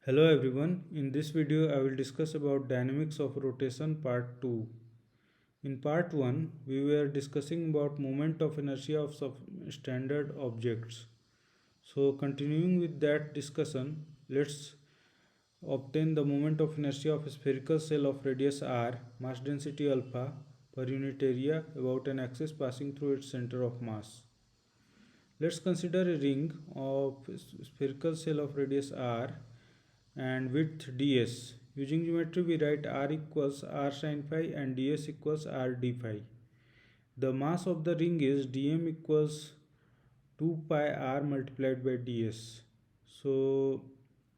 Hello everyone, in this video I will discuss about dynamics of rotation part 2. In part 1 we were discussing about moment of inertia of standard objects. So continuing with that discussion, let's obtain the moment of inertia of a spherical shell of radius r, mass density alpha per unit area about an axis passing through its center of mass. Let's consider a ring of spherical shell of radius r and width ds. Using geometry we write r equals r sin phi and ds equals r d phi. The mass of the ring is dm equals 2 pi r multiplied by ds. So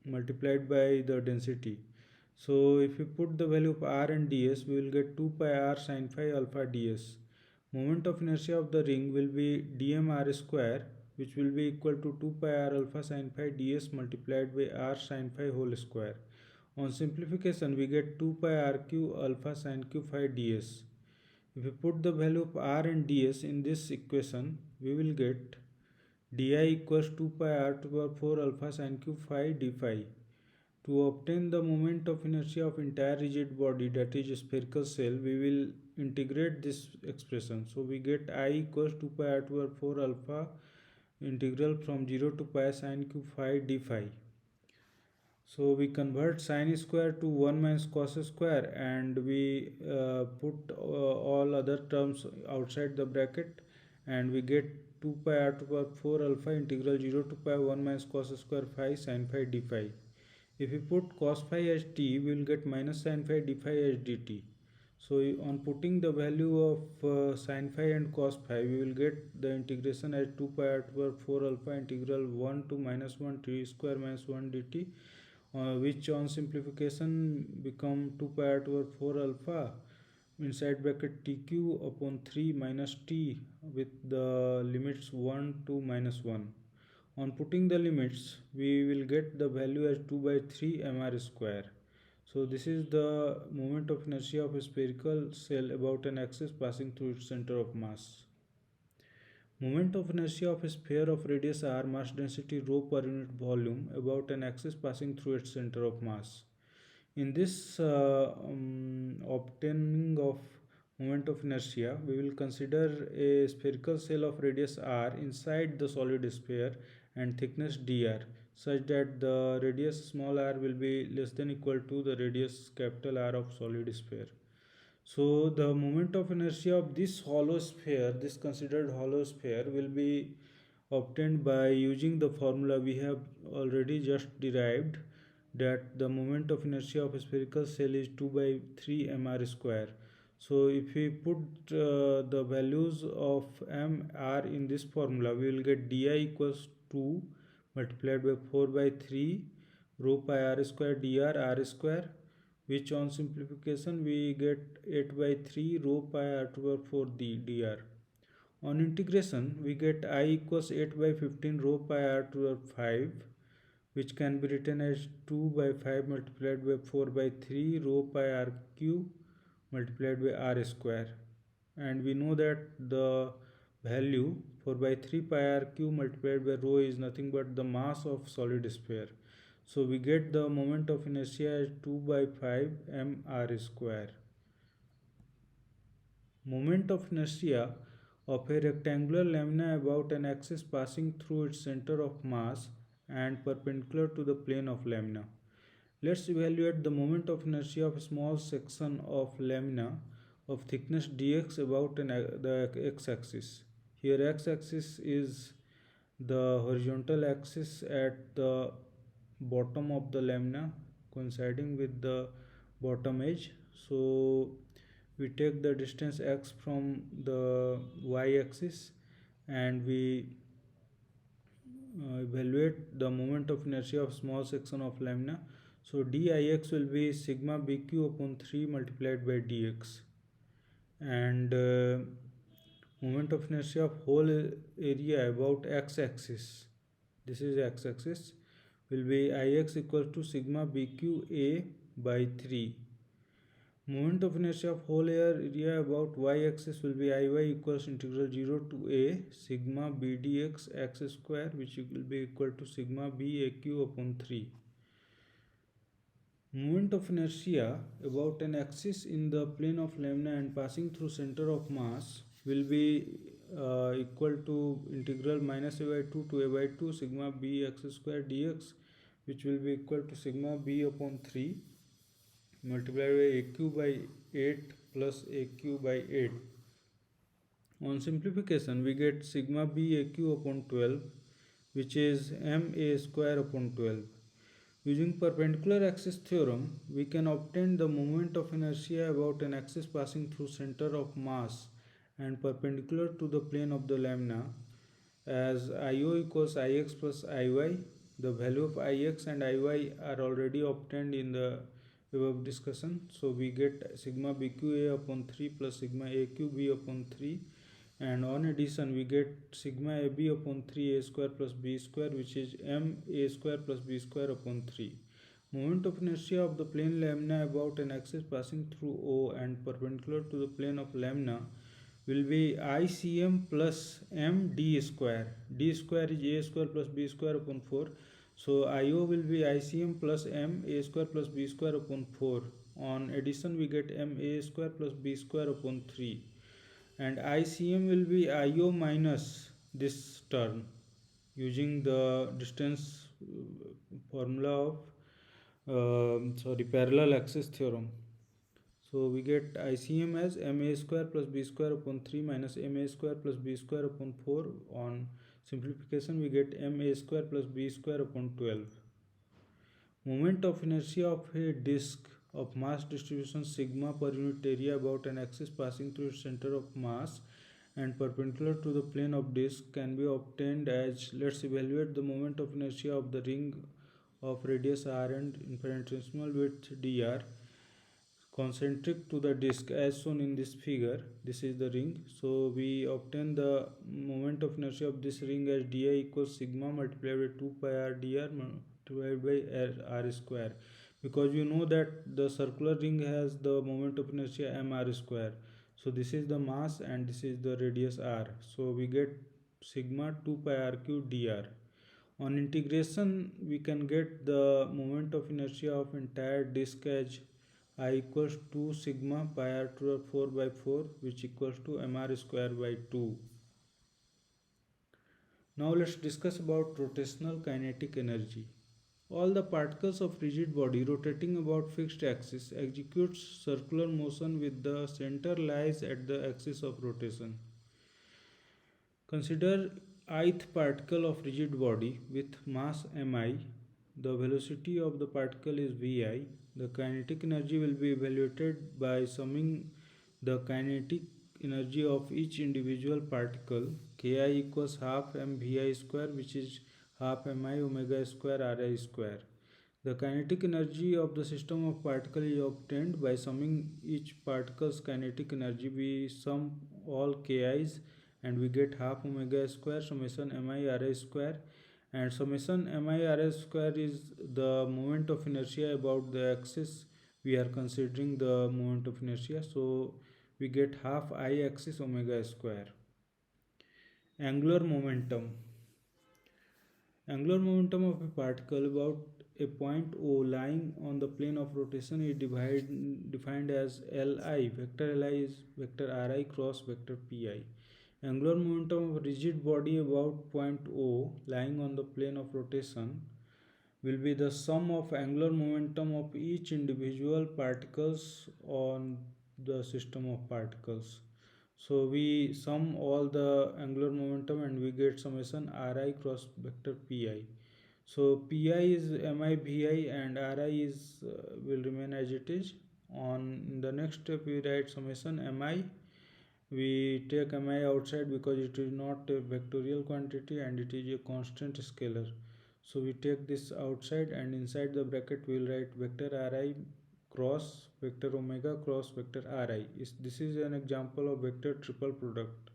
multiplied by the density. So if we put the value of r and ds, we will get 2 pi r sin phi alpha ds. Moment of inertia of the ring will be dm r square, which will be equal to 2 pi r alpha sin phi ds multiplied by r sin phi whole square. On simplification, we get 2 pi r q alpha sin q phi ds. If we put the value of r and ds in this equation, we will get di equals 2 pi r to the power 4 alpha sin q phi d phi. To obtain the moment of inertia of entire rigid body, that is spherical shell, we will integrate this expression. So we get I equals 2 pi r to the power 4 alpha integral from 0 to pi sin q phi d phi. So we convert sine square to 1 minus cos square, and we put all other terms outside the bracket, and we get 2 pi r to the power 4 alpha integral 0 to pi 1 minus cos square phi sin phi d phi. If we put cos phi as t, we will get minus sin phi d phi as dt. So on putting the value of sin phi and cos phi, we will get the integration as 2 pi r to the power 4 alpha integral 1 to minus 1 t square minus 1 dt, which on simplification become 2 pi r to the power 4 alpha inside bracket tq upon 3 minus t with the limits 1 to minus 1. On putting the limits, we will get the value as 2 by 3 mr square. So this is the moment of inertia of a spherical shell about an axis passing through its center of mass. Moment of inertia of a sphere of radius r, mass density rho per unit volume about an axis passing through its center of mass. In this obtaining of moment of inertia, we will consider a spherical shell of radius r inside the solid sphere and thickness dr, such that the radius small r will be less than equal to the radius capital R of solid sphere. So the moment of inertia of this hollow sphere, this considered hollow sphere, will be obtained by using the formula we have already just derived, that the moment of inertia of a spherical shell is 2 by 3 mr square. So if we put the values of mr in this formula, we will get di equals 2 multiplied by 4 by 3 rho pi r square dr r square, which on simplification we get 8 by 3 rho pi r to the power 4 dr. On integration we get I equals 8 by 15 rho pi r to the 5, which can be written as 2 by 5 multiplied by 4 by 3 rho pi r cube multiplied by r square. And we know that the value 4 by 3 pi r cube multiplied by rho is nothing but the mass of solid sphere. So we get the moment of inertia as 2 by 5 mr square. Moment of inertia of a rectangular lamina about an axis passing through its center of mass and perpendicular to the plane of lamina. Let's evaluate the moment of inertia of a small section of lamina of thickness dx about the x-axis. Here x-axis is the horizontal axis at the bottom of the lamina coinciding with the bottom edge. So we take the distance x from the y-axis and we evaluate the moment of inertia of small section of lamina. So dix will be sigma bq upon 3 multiplied by dx, and moment of inertia of whole area about x-axis, this is x-axis, will be ix equals to sigma bqa by 3. Moment of inertia of whole area about y-axis will be iy equals integral 0 to a sigma bdx x square, which will be equal to sigma baq upon 3. Moment of inertia about an axis in the plane of lamina and passing through center of mass will be equal to integral minus a by 2 to a by 2 sigma b x square dx, which will be equal to sigma b upon 3 multiplied by aq by 8 plus aq by 8. On simplification, we get sigma b aq upon 12, which is ma square upon 12. Using perpendicular axis theorem, we can obtain the moment of inertia about an axis passing through center of mass and perpendicular to the plane of the lamina as IO equals Ix plus Iy. The value of Ix and Iy are already obtained in the above discussion. So we get sigma bqa upon 3 plus sigma aqb upon 3, and on addition we get sigma ab upon 3 a square plus b square, which is m a square plus b square upon 3. Moment of inertia of the plane lamina about an axis passing through O and perpendicular to the plane of lamina will be ICM plus m d square. D square is a square plus b square upon 4. So IO will be ICM plus m a square plus b square upon 4. On addition we get m a square plus b square upon 3, and ICM will be IO minus this term using the distance formula of parallel axis theorem. So we get ICM as ma square plus b square upon 3 minus ma square plus b square upon 4. On simplification we get ma square plus b square upon 12. Moment of inertia of a disk of mass distribution sigma per unit area about an axis passing through its center of mass and perpendicular to the plane of disk can be obtained as, let's evaluate the moment of inertia of the ring of radius r and infinitesimal width dr concentric to the disk as shown in this figure. This is the ring. So we obtain the moment of inertia of this ring as di equals sigma multiplied by 2 pi r dr multiplied by r square, because you know that the circular ring has the moment of inertia mr square. So this is the mass and this is the radius r. So we get sigma 2 pi r cube dr. On integration, we can get the moment of inertia of entire disk as I equals to sigma pi r to the 4 by 4, which equals to mr square by 2. Now let's discuss about rotational kinetic energy. All the particles of rigid body rotating about fixed axis executes circular motion with the center lies at the axis of rotation. Consider ith particle of rigid body with mass mi. The velocity of the particle is vi. The kinetic energy will be evaluated by summing the kinetic energy of each individual particle. Ki equals half mvi square, which is half mi omega square ri square. The kinetic energy of the system of particles is obtained by summing each particle's kinetic energy. We sum all ki's and we get half omega square summation mi ri square, and summation mi ri square is the moment of inertia about the axis we are considering the moment of inertia. So we get half I axis omega square. Angular momentum. Angular momentum of a particle about a point O lying on the plane of rotation is defined as Li. Vector Li is vector Ri cross vector Pi. Angular momentum of a rigid body about point O lying on the plane of rotation will be the sum of angular momentum of each individual particles on the system of particles. So we sum all the angular momentum and we get summation Ri cross vector Pi. So Pi is mi vi and Ri is will remain as it is. On the next step we write summation mi. We take mi outside because it is not a vectorial quantity and it is a constant scalar. So we take this outside and inside the bracket we will write vector Ri cross vector omega cross vector Ri. This is an example of vector triple product.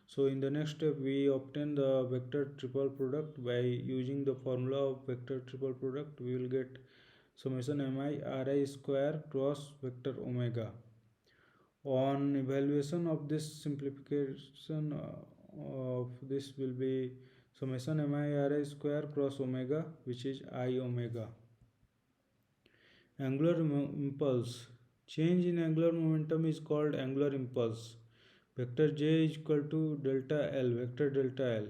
So in the next step we obtain the vector triple product by using the formula of vector triple product. We will get summation mi Ri square cross vector omega. On evaluation of this simplification of this will be summation mi Ri square cross omega, which is I omega. Angular impulse. Change in angular momentum is called angular impulse. Vector J is equal to delta L, vector delta L.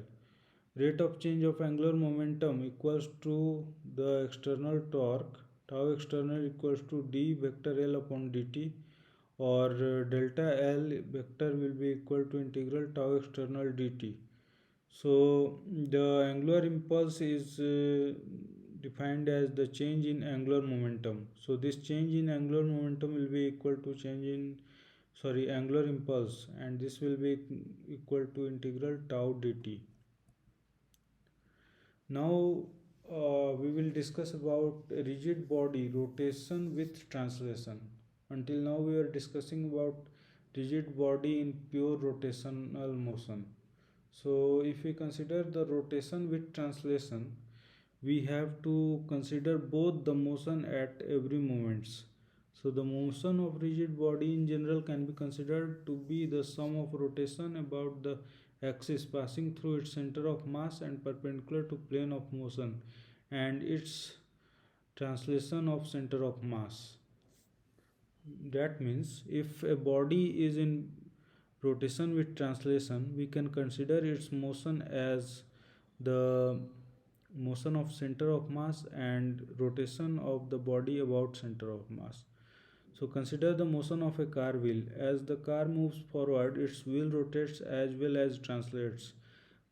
Rate of change of angular momentum equals to the external torque. Tau external equals to d vector L upon dt, or delta L vector will be equal to integral tau external dt. So the angular impulse is defined as the change in angular momentum. So this change in angular momentum will be equal to change in angular impulse, and this will be equal to integral tau dt. Now we will discuss about rigid body rotation with translation. Until now we are discussing about rigid body in pure rotational motion. So if we consider the rotation with translation, we have to consider both the motion at every moments. So the motion of rigid body in general can be considered to be the sum of rotation about the axis passing through its center of mass and perpendicular to plane of motion, and its translation of center of mass. That means if a body is in rotation with translation, we can consider its motion as the motion of center of mass and rotation of the body about center of mass. So consider the motion of a car wheel. As the car moves forward, its wheel rotates as well as translates.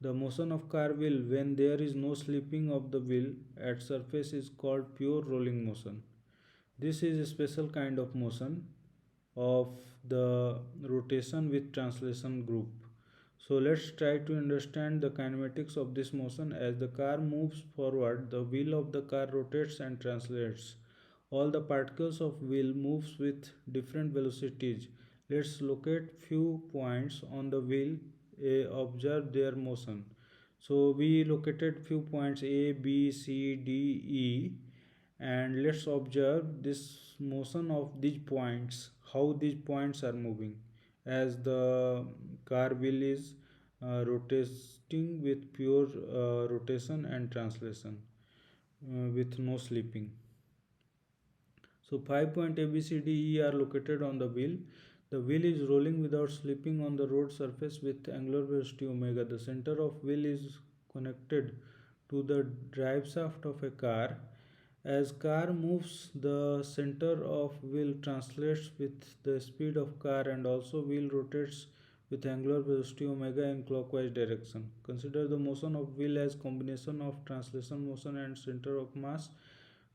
The motion of car wheel when there is no slipping of the wheel at surface is called pure rolling motion. This is a special kind of motion of the rotation with translation group. So let's try to understand the kinematics of this motion. As the car moves forward, the wheel of the car rotates and translates. All the particles of wheel moves with different velocities. Let's locate few points on the wheel, observe their motion. So we located few points A, B, C, D, E, and let's observe this motion of these points, how these points are moving as the car wheel is rotating with pure rotation and translation with no slipping. So 5 point A, B, C, D, E are located on the wheel. The wheel is rolling without slipping on the road surface with angular velocity omega. The center of wheel is connected to the drive shaft of a car. As car moves, the center of wheel translates with the speed of car, and also wheel rotates with angular velocity omega in clockwise direction. Consider the motion of wheel as combination of translation motion and center of mass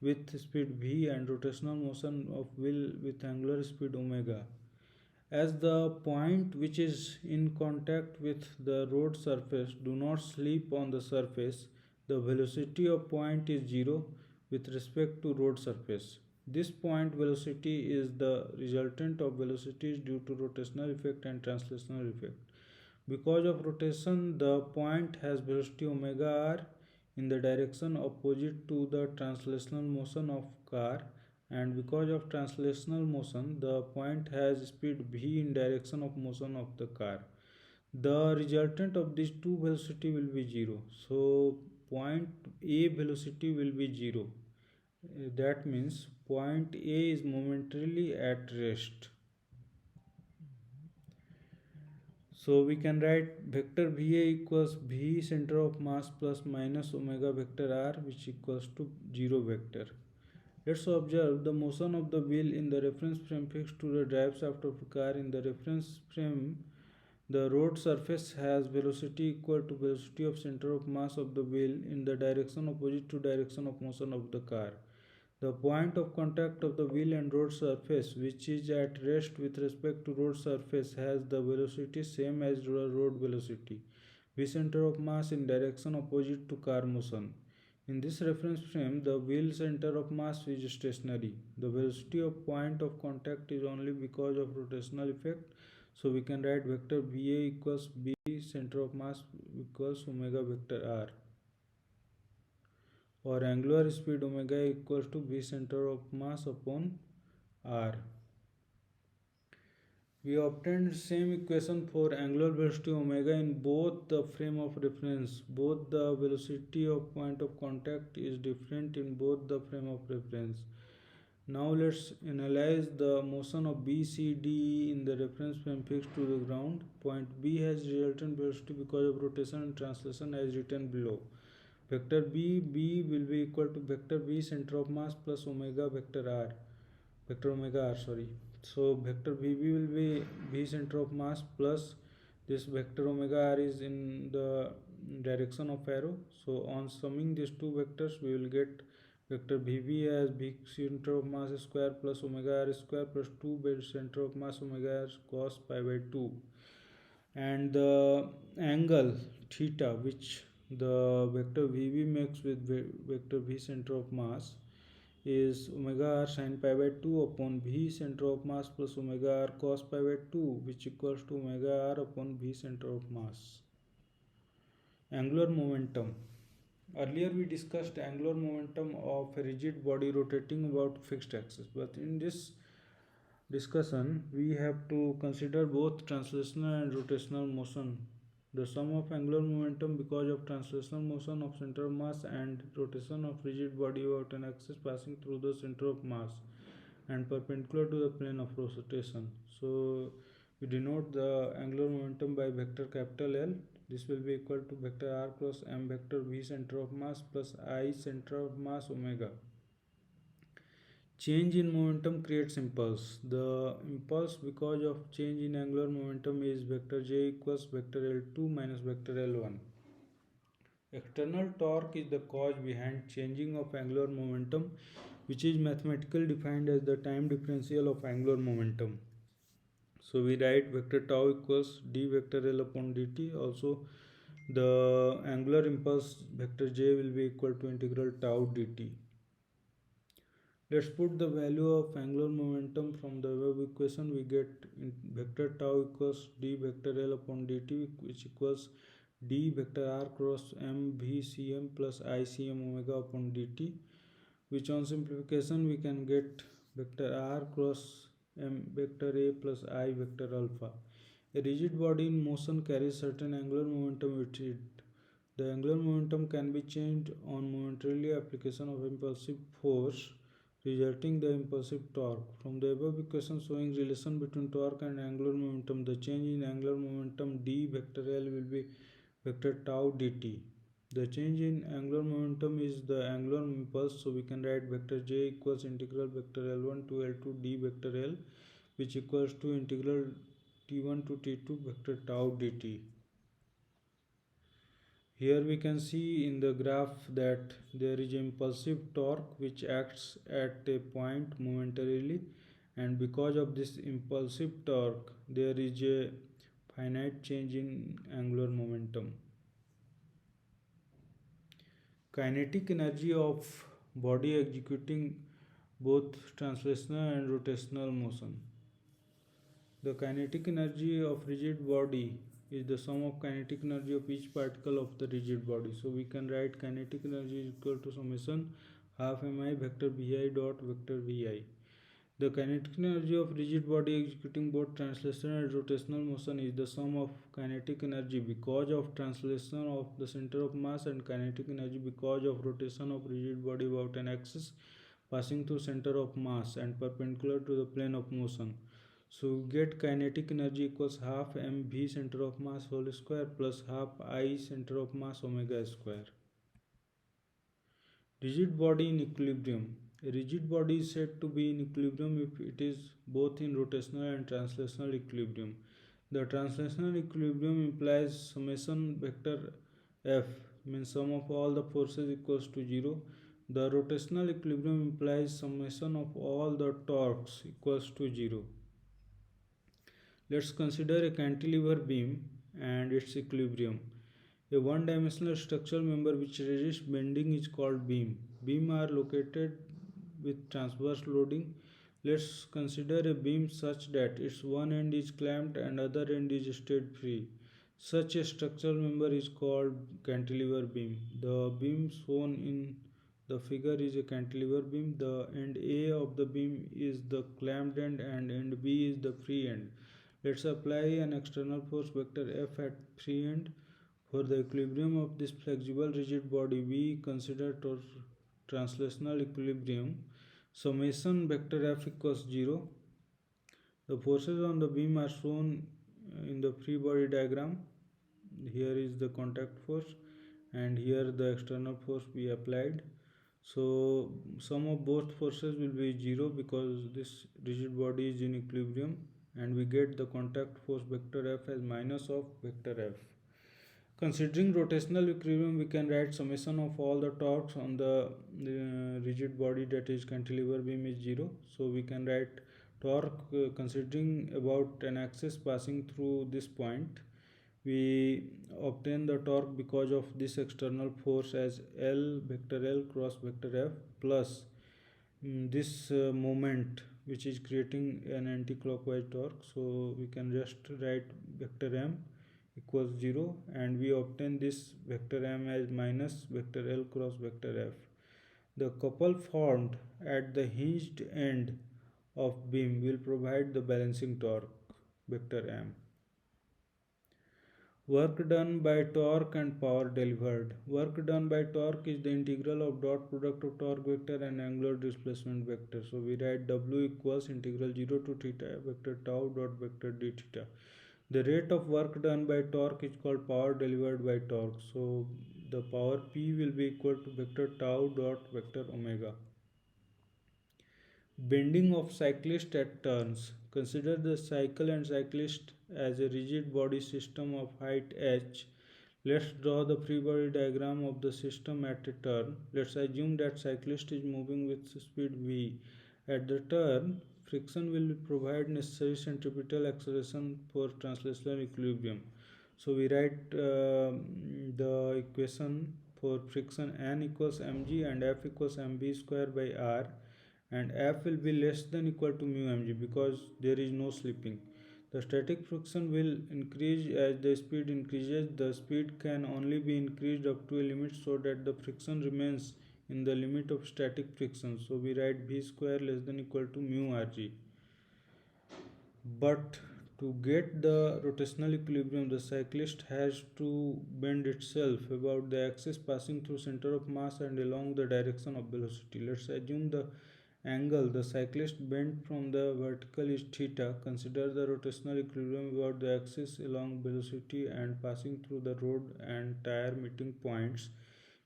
with speed v, and rotational motion of wheel with angular speed omega. As the point which is in contact with the road surface do not slip on the surface, the velocity of point is zero with respect to road surface. This point velocity is the resultant of velocities due to rotational effect and translational effect. Because of rotation, the point has velocity omega r in the direction opposite to the translational motion of car, and because of translational motion, the point has speed v in direction of motion of the car. The resultant of these two velocity will be zero. So point A velocity will be zero. That means point A is momentarily at rest. So we can write vector VA equals V center of mass plus minus omega vector R, which equals to 0 vector. Let's observe the motion of the wheel in the reference frame fixed to the drive shaft of the car. In the reference frame, the road surface has velocity equal to velocity of center of mass of the wheel in the direction opposite to direction of motion of the car. The point of contact of the wheel and road surface, which is at rest with respect to road surface, has the velocity same as the road velocity, v center of mass in direction opposite to car motion. In this reference frame, the wheel center of mass is stationary. The velocity of point of contact is only because of rotational effect. So we can write vector VA equals B center of mass equals omega vector R, or angular speed omega equals to v center of mass upon r. We obtained same equation for angular velocity omega in both the frame of reference. Both the velocity of point of contact is different in both the frame of reference. Now let's analyze the motion of B, C, D E in the reference frame fixed to the ground. Point B has resultant velocity because of rotation and translation as written below. Vector B will be equal to vector V center of mass plus omega vector R. Vector omega R, sorry. So vector VB will be V center of mass plus this vector omega R is in the direction of arrow. So on summing these two vectors, we will get vector VB as V center of mass square plus omega R square plus 2 by center of mass omega R cos pi by 2. And the angle theta which the vector VB makes with vector V center of mass is omega r sin pi by 2 upon V center of mass plus omega r cos pi by 2, which equals to omega r upon V center of mass. Angular momentum. Earlier we discussed angular momentum of a rigid body rotating about fixed axis, but in this discussion we have to consider both translational and rotational motion. The sum of angular momentum because of translational motion of center of mass and rotation of rigid body about an axis passing through the center of mass and perpendicular to the plane of rotation. So we denote the angular momentum by vector capital L. This will be equal to vector r cross m vector v center of mass plus I center of mass omega. Change in momentum creates impulse. The impulse because of change in angular momentum is vector j equals vector L2 minus vector L1. External torque is the cause behind changing of angular momentum, which is mathematically defined as the time differential of angular momentum. So we write vector tau equals d vector L upon dt. Also the angular impulse vector j will be equal to integral tau dt. Let's put the value of angular momentum from the above equation. We get vector tau equals d vector L upon dt, which equals d vector r cross m v cm plus I cm omega upon dt, which on simplification we can get vector r cross m vector a plus I vector alpha. A rigid body in motion carries certain angular momentum with it. The angular momentum can be changed on momentarily application of impulsive force, resulting the impulsive torque. From the above equation showing relation between torque and angular momentum, the change in angular momentum d vector L will be vector tau dt. The change in angular momentum is the angular impulse, so we can write vector j equals integral vector L1 to L2 d vector L, which equals to integral t1 to t2 vector tau dt. Here we can see in the graph that there is impulsive torque which acts at a point momentarily, and because of this impulsive torque there is a finite change in angular momentum. Kinetic energy of body executing both translational and rotational motion. The kinetic energy of rigid body is the sum of kinetic energy of each particle of the rigid body. So we can write kinetic energy is equal to summation half mi vector vi dot vector vi. The kinetic energy of rigid body executing both translational and rotational motion is the sum of kinetic energy because of translation of the center of mass and kinetic energy because of rotation of rigid body about an axis passing through center of mass and perpendicular to the plane of motion. So we get kinetic energy equals half mv center of mass whole square plus half I center of mass omega square. Rigid body in equilibrium. A rigid body is said to be in equilibrium if it is both in rotational and translational equilibrium. The translational equilibrium implies summation vector F, means sum of all the forces equals to 0. The rotational equilibrium implies summation of all the torques equals to 0. Let's consider a cantilever beam and its equilibrium. A one-dimensional structural member which resists bending is called beam. Beams are located with transverse loading. Let's consider a beam such that its one end is clamped and other end is stayed free. Such a structural member is called cantilever beam. The beam shown in the figure is a cantilever beam. The end A of the beam is the clamped end and end B is the free end. Let's apply an external force vector F at free end. For the equilibrium of this flexible rigid body, we consider translational equilibrium summation vector F equals 0. The forces on the beam are shown in the free body diagram. Here is the contact force and here the external force we applied. So sum of both forces will be 0 because this rigid body is in equilibrium, and we get the contact force vector F as minus of vector F. Considering rotational equilibrium, we can write summation of all the torques on the rigid body, that is cantilever beam, is 0. So we can write torque considering about an axis passing through this point. We obtain the torque because of this external force as L vector L cross vector F plus this moment which is creating an anti-clockwise torque. So we can just write vector M equals 0, and we obtain this vector M as minus vector L cross vector F. The couple formed at the hinged end of beam will provide the balancing torque vector M. Work done by torque and power delivered. Work done by torque is the integral of dot product of torque vector and angular displacement vector. So we write W equals integral 0 to theta vector tau dot vector d theta. The rate of work done by torque is called power delivered by torque. So the power P will be equal to vector tau dot vector omega. Bending of cyclist at turns. Consider the cycle and cyclist as a rigid body system of height h. Let's draw the free body diagram of the system at a turn. Let's assume that cyclist is moving with speed v. At the turn, friction will provide necessary centripetal acceleration for translational equilibrium. So we write the equation for friction: N equals mg and F equals mv square by r, and F will be less than equal to mu mg because there is no slipping. The static friction will increase as the speed increases. The speed can only be increased up to a limit so that the friction remains in the limit of static friction. So we write v square less than equal to mu rg. But to get the rotational equilibrium, the cyclist has to bend itself about the axis passing through center of mass and along the direction of velocity. Let's assume the angle the cyclist bent from the vertical is theta. Consider the rotational equilibrium about the axis along velocity and passing through the road and tire meeting points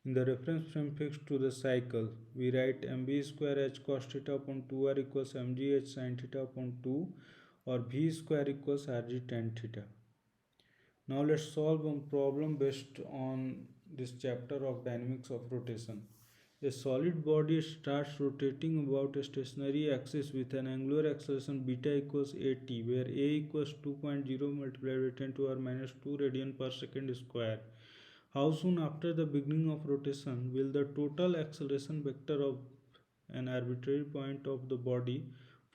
in the reference frame fixed to the cycle. We write mv square h cos theta upon 2r equals mg h sin theta upon 2, or v square equals rg tan theta. Now let's solve one problem based on this chapter of dynamics of rotation. A solid body starts rotating about a stationary axis with an angular acceleration beta equals at, where a equals 2.0 multiplied by 10 to the power minus 2 radian per second square. How soon after the beginning of rotation will the total acceleration vector of an arbitrary point of the body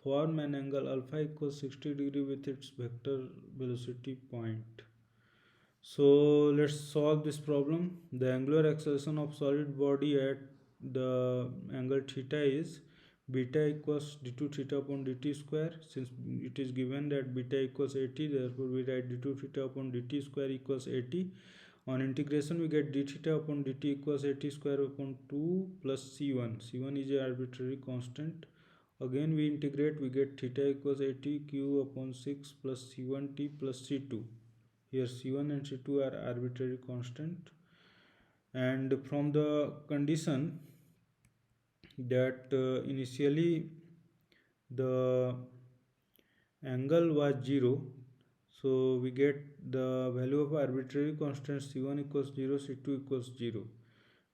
form an angle alpha equals 60 degree with its vector velocity point? So let's solve this problem. The angular acceleration of solid body at the angle theta is beta equals d2 theta upon dt square. Since it is given that beta equals 80, therefore we write d2 theta upon dt square equals 80. On integration we get d theta upon dt equals 80 square upon 2 plus c1. c1 is an arbitrary constant. Again we integrate, we get theta equals 80 q upon 6 plus c1t plus c2. Here c1 and c2 are arbitrary constant, and from the condition that initially the angle was 0, so we get the value of arbitrary constant c1 equals 0, c2 equals 0,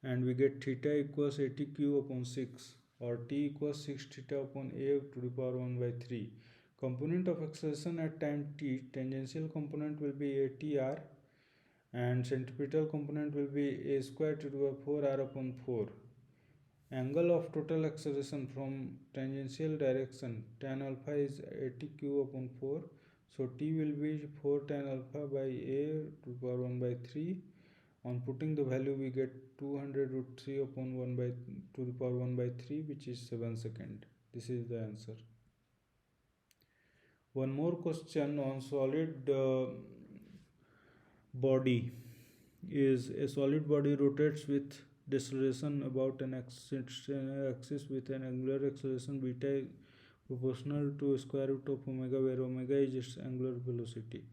and we get theta equals 80 q upon 6, or t equals 6 theta upon a to the power 1 by 3. Component of acceleration at time t, tangential component will be atr, and centripetal component will be a square to the power 4 r upon 4. Angle of total acceleration from tangential direction tan alpha is 80 q upon 4. So t will be 4 tan alpha by a to the power 1 by 3. On putting the value we get 200 root 3 upon 1 by to the power 1 by 3, which is 7 second. This is the answer. One more question on solid body is: a solid body rotates with deceleration about an axis with an angular acceleration beta is proportional to square root of omega, where omega is its angular velocity.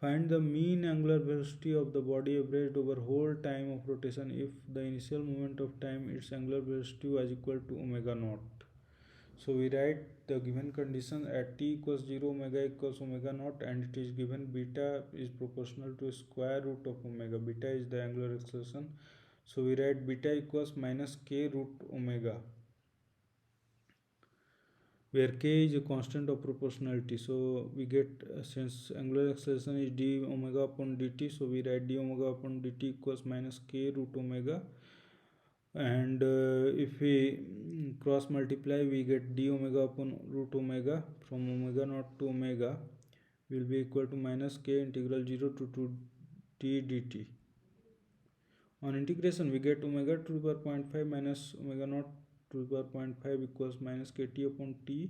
Find the mean angular velocity of the body averaged over whole time of rotation if the initial moment of time its angular velocity was equal to omega naught. So we write the given condition at t equals 0, omega equals omega naught, and it is given beta is proportional to square root of omega. Beta is the angular acceleration. So we write beta equals minus k root omega, where k is a constant of proportionality. So we get, since angular acceleration is d omega upon dt, so we write d omega upon dt equals minus k root omega, and if we cross multiply, we get d omega upon root omega from omega naught to omega will be equal to minus k integral 0 to 2 t dt. On integration, we get omega to the power 0.5 minus omega naught to the power 0.5 equals minus kt upon t,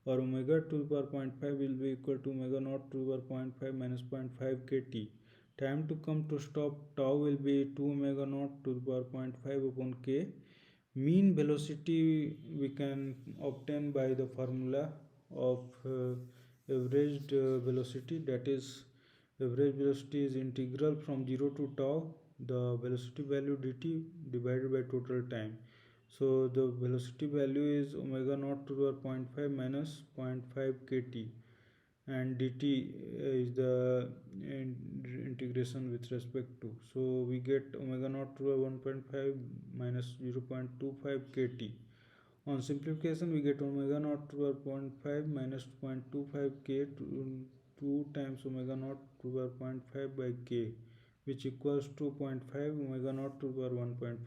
or omega to the power 0.5 will be equal to omega naught to the power 0.5 minus 0.5 kt. Time to come to stop tau will be 2 omega naught to the power 0.5 upon k. Mean velocity we can obtain by the formula of averaged velocity, that is, average velocity is integral from 0 to tau the velocity value dt divided by total time. So the velocity value is omega naught to the power 0.5 minus 0.5 kt, and dt is the integration with respect to. So we get omega naught to the 1.5 minus 0.25 kt. On simplification, we get omega naught to the 0.5 minus 0.25 k to 2 times omega naught to the 0.5 by k, which equals to 0.5 omega naught to the 1.5.